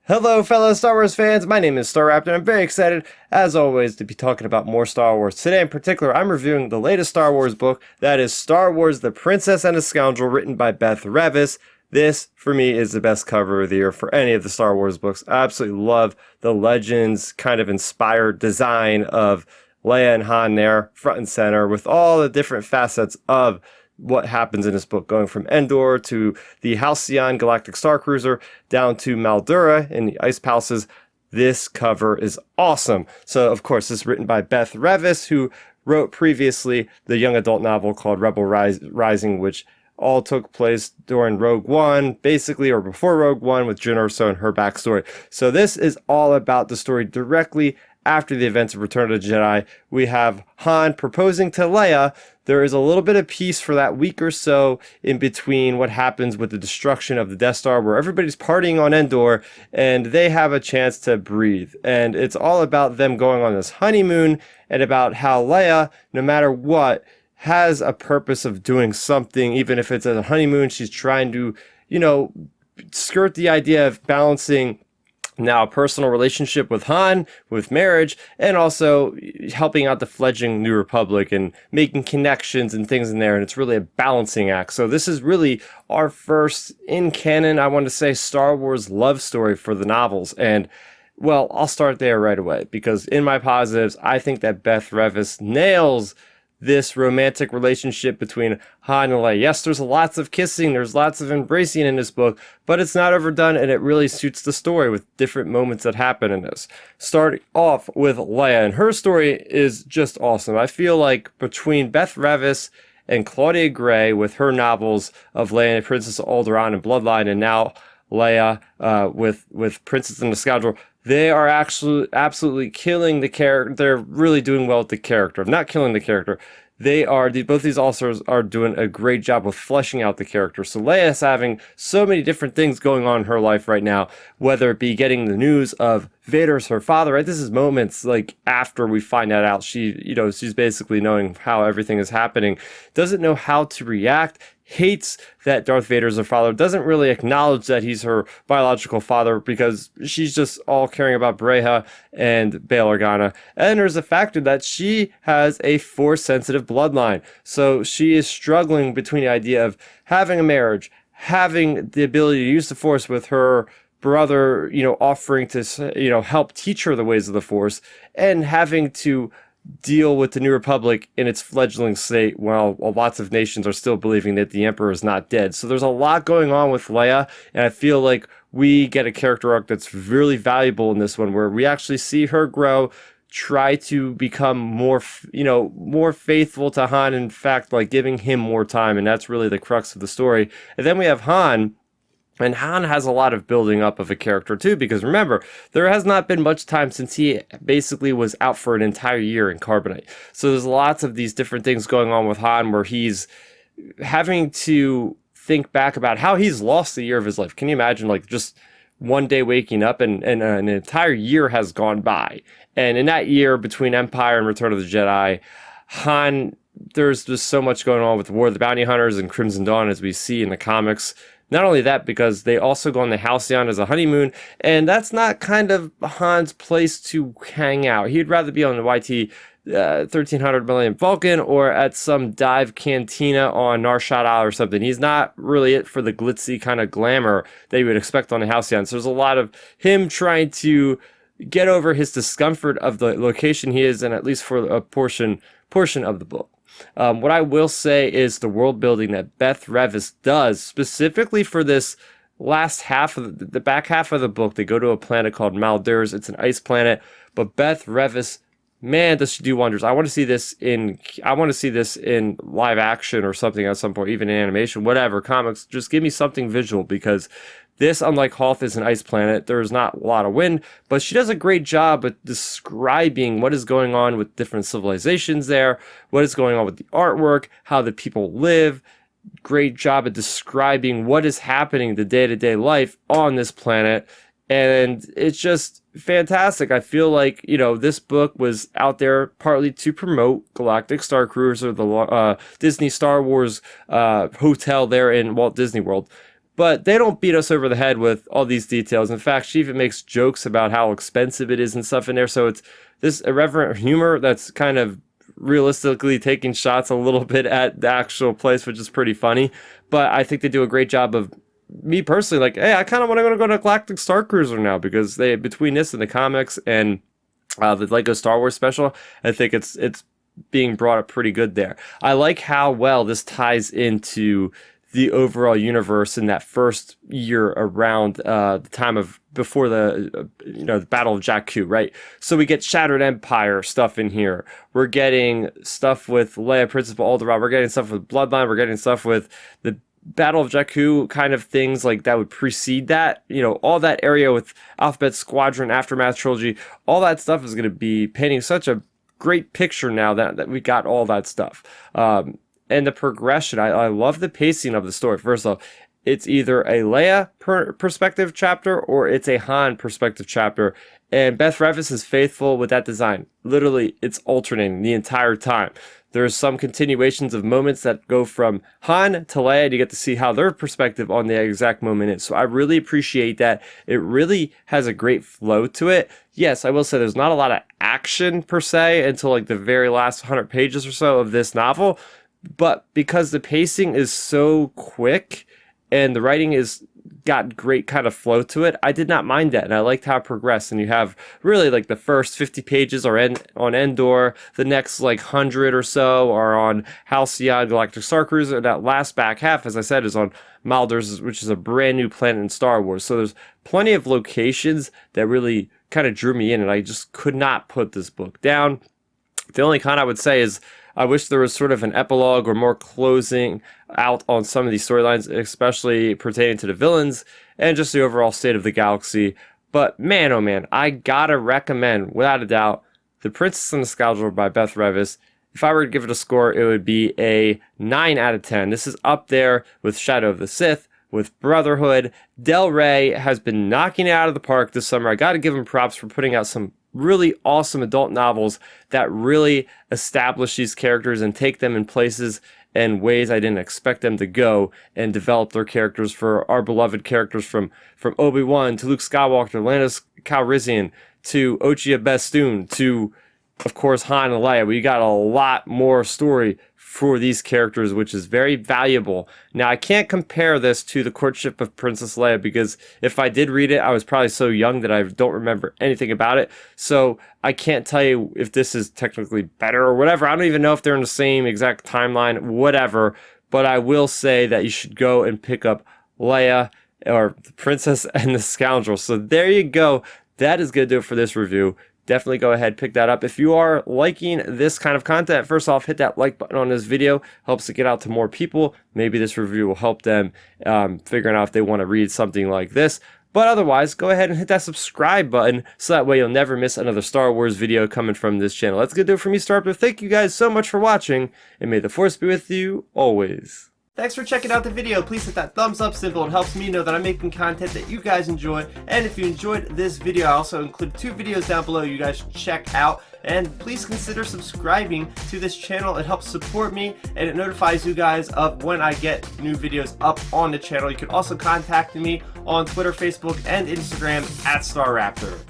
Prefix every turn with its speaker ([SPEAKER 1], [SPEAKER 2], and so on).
[SPEAKER 1] Hello, fellow Star Wars fans. My name is Starrapter, and I'm very excited, as always, to be talking about more Star Wars. Today, in particular, I'm reviewing the latest Star Wars book, that is Star Wars: The Princess and the Scoundrel, written by Beth Revis. This, for me, is the best cover of the year for any of the Star Wars books. I absolutely love the Legends kind of inspired design of Leia and Han there, front and center, with all the different facets of what happens in this book, going from Endor to the Halycon Galactic Starcruiser down to Maldura in the Ice Palaces. This cover is awesome. So, of course, this is written by Beth Revis, who wrote previously the young adult novel called Rebel Rising, which all took place during Rogue One, basically, or before Rogue One, with Jyn Erso and her backstory. So this is all about the story directly after the events of Return of the Jedi. We have Han proposing to Leia. There is a little bit of peace for that week or so in between what happens with the destruction of the Death Star, where everybody's partying on Endor and they have a chance to breathe. And it's all about them going on this honeymoon and about how Leia, no matter what, has a purpose of doing something. Even if it's a honeymoon, she's trying to, skirt the idea of balancing now a personal relationship with Han, with marriage, and also helping out the fledgling New Republic and making connections and things in there. And it's really a balancing act. So this is really our first, in canon, I want to say, Star Wars love story for the novels. And, well, I'll start there right away, because in my positives, I think that Beth Revis nails this romantic relationship between Han and Leia. Yes, there's lots of kissing, there's lots of embracing in this book, but it's not overdone, and it really suits the story with different moments that happen in this. Starting off with Leia, and her story is just awesome. I feel like between Beth Revis and Claudia Gray, with her novels of Leia and Princess of Alderaan and Bloodline, and now Leia with Princess and the Scoundrel, they are actually absolutely killing the character. They're really doing well with the character. Not killing the character. Both these authors are doing a great job with fleshing out the character. So Leia is having so many different things going on in her life right now, whether it be getting the news of Vader's her father, right? This is moments like after we find that out. She's basically knowing how everything is happening, doesn't know how to react, hates that Darth Vader's her father, doesn't really acknowledge that he's her biological father, because she's just all caring about Breha and Bail Organa. And there's the factor that she has a Force-sensitive bloodline. So she is struggling between the idea of having a marriage, having the ability to use the Force with her brother, offering to, help teach her the ways of the Force, and having to deal with the New Republic in its fledgling state while lots of nations are still believing that the Emperor is not dead. So there's a lot going on with Leia, and I feel like we get a character arc that's really valuable in this one, where we actually see her grow, try to become more faithful to Han, in fact, like giving him more time, and that's really the crux of the story. And then we have Han. And Han has a lot of building up of a character too, because remember, there has not been much time since he basically was out for an entire year in Carbonite. So there's lots of these different things going on with Han, where he's having to think back about how he's lost the year of his life. Can you imagine, like, just one day waking up and an entire year has gone by? And in that year between Empire and Return of the Jedi, Han, there's just so much going on with War of the Bounty Hunters and Crimson Dawn, as we see in the comics. Not only that, because they also go on the Halcyon as a honeymoon, and that's not kind of Han's place to hang out. He'd rather be on the YT 1300 Millennium Falcon, or at some dive cantina on Nar Shaddaa or something. He's not really it for the glitzy kind of glamour that you would expect on the Halcyon. So there's a lot of him trying to get over his discomfort of the location he is in, at least for a portion of the book. What I will say is the world building that Beth Revis does, specifically for this last half of the back half of the book. They go to a planet called Maldura. It's an ice planet, but Beth Revis, man, does she do wonders. I want to see this in live action or something at some point, even in animation, whatever, comics. Just give me something visual, because this, unlike Hoth, is an ice planet. There's not a lot of wind, but she does a great job at describing what is going on with different civilizations there, what is going on with the artwork, how the people live. Great job at describing what is happening, the day-to-day life on this planet. And it's just fantastic. I feel like, this book was out there partly to promote Galactic Starcruiser, the Disney Star Wars hotel there in Walt Disney World. but they don't beat us over the head with all these details. In fact, she even makes jokes about how expensive it is and stuff in there. So it's this irreverent humor that's kind of realistically taking shots a little bit at the actual place, which is pretty funny. But I think they do a great job of, me personally, like, hey, I kind of want to go to Galactic Starcruiser now, because they, between this and the comics and the Lego Star Wars special, I think it's being brought up pretty good there. I like how well this ties into the overall universe in that first year around the time of before the the Battle of Jakku, right? So we get Shattered Empire stuff in here. We're getting stuff with Leia, Princess of Alderaan. We're getting stuff with Bloodline. We're getting stuff with the Battle of Jakku, kind of things like that would precede that. All that area with Alphabet Squadron, Aftermath Trilogy, all that stuff is going to be painting such a great picture now that we got all that stuff. And the progression, I love the pacing of the story. First off, it's either a Leia perspective chapter or it's a Han perspective chapter. And Beth Revis is faithful with that design. Literally, it's alternating the entire time. There's some continuations of moments that go from Han to Leia, and you get to see how their perspective on the exact moment is. So I really appreciate that. It really has a great flow to it. Yes, I will say there's not a lot of action per se until like the very last 100 pages or so of this novel. But because the pacing is so quick and the writing is got great kind of flow to it, I did not mind that, and I liked how it progressed. And you have really like the first 50 pages are on Endor, the next like 100 or so are on Halycon, Galactic Starcruiser, and that last back half, as I said, is on Maldor's, which is a brand new planet in Star Wars. So there's plenty of locations that really kind of drew me in, and I just could not put this book down. The only con I would say is I wish there was sort of an epilogue or more closing out on some of these storylines, especially pertaining to the villains and just the overall state of the galaxy. But man, oh man, I gotta recommend, without a doubt, The Princess and the Scoundrel by Beth Revis. If I were to give it a score, it would be a 9 out of 10. This is up there with Shadow of the Sith, with Brotherhood. Del Rey has been knocking it out of the park this summer. I gotta give him props for putting out some really awesome adult novels that really establish these characters and take them in places and ways I didn't expect them to go, and develop their characters for our beloved characters from Obi-Wan to Luke Skywalker, Lando Calrissian to Ochia Bestoon to, of course, Han and Leia. We got a lot more story for these characters, which is very valuable. Now, I can't compare this to The Courtship of Princess Leia, because if I did read it, I was probably so young that I don't remember anything about it. So I can't tell you if this is technically better or whatever. I don't even know if they're in the same exact timeline, whatever. But I will say that you should go and pick up Leia, or The Princess and the Scoundrel. So there you go. That is going to do it for this review. Definitely go ahead, pick that up. If you are liking this kind of content, first off, hit that like button on this video. Helps it get out to more people. Maybe this review will help them figuring out if they want to read something like this. But otherwise, go ahead and hit that subscribe button so that way you'll never miss another Star Wars video coming from this channel. That's going to do it for me, Starrapter. Thank you guys so much for watching, and may the Force be with you always.
[SPEAKER 2] Thanks for checking out the video. Please hit that thumbs up symbol. It helps me know that I'm making content that you guys enjoy. And if you enjoyed this video, I also include 2 videos down below you guys should check out. And please consider subscribing to this channel. It helps support me, and it notifies you guys of when I get new videos up on the channel. You can also contact me on Twitter, Facebook, and Instagram at Starrapter.